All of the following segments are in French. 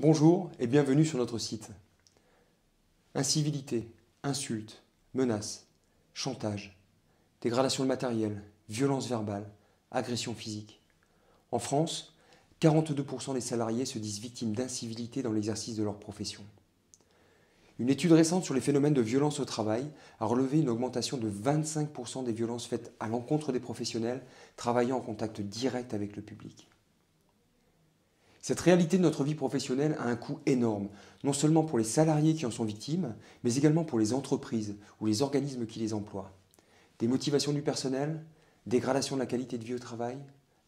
Bonjour et bienvenue sur notre site. Incivilité, insultes, menaces, chantage, dégradation de matériel, violence verbale, agression physique. En France, 42% des salariés se disent victimes d'incivilité dans l'exercice de leur profession. Une étude récente sur les phénomènes de violence au travail a relevé une augmentation de 25% des violences faites à l'encontre des professionnels travaillant en contact direct avec le public. Cette réalité de notre vie professionnelle a un coût énorme, non seulement pour les salariés qui en sont victimes, mais également pour les entreprises ou les organismes qui les emploient. Démotivation du personnel, dégradation de la qualité de vie au travail,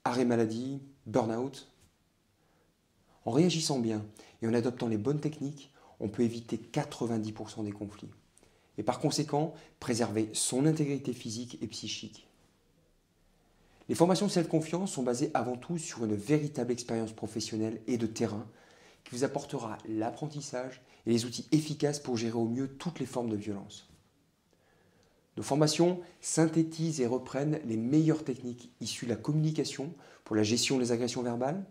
arrêt maladie, burn-out. En réagissant bien et en adoptant les bonnes techniques, on peut éviter 90% des conflits. Et par conséquent, préserver son intégrité physique et psychique. Les formations de self-confiance sont basées avant tout sur une véritable expérience professionnelle et de terrain qui vous apportera l'apprentissage et les outils efficaces pour gérer au mieux toutes les formes de violence. Nos formations synthétisent et reprennent les meilleures techniques issues de la communication pour la gestion des agressions verbales,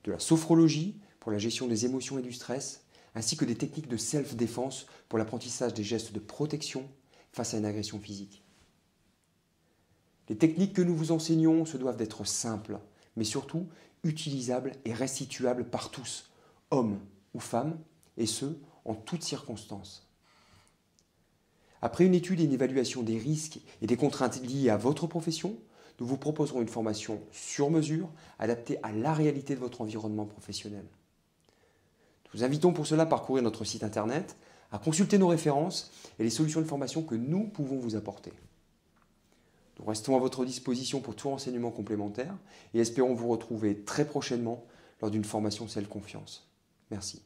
de la sophrologie pour la gestion des émotions et du stress, ainsi que des techniques de self-défense pour l'apprentissage des gestes de protection face à une agression physique. Les techniques que nous vous enseignons se doivent d'être simples, mais surtout utilisables et restituables par tous, hommes ou femmes, et ce, en toutes circonstances. Après une étude et une évaluation des risques et des contraintes liées à votre profession, nous vous proposerons une formation sur mesure, adaptée à la réalité de votre environnement professionnel. Nous vous invitons pour cela à parcourir notre site internet, à consulter nos références et les solutions de formation que nous pouvons vous apporter. Nous restons à votre disposition pour tout renseignement complémentaire et espérons vous retrouver très prochainement lors d'une formation self-confiance. Merci.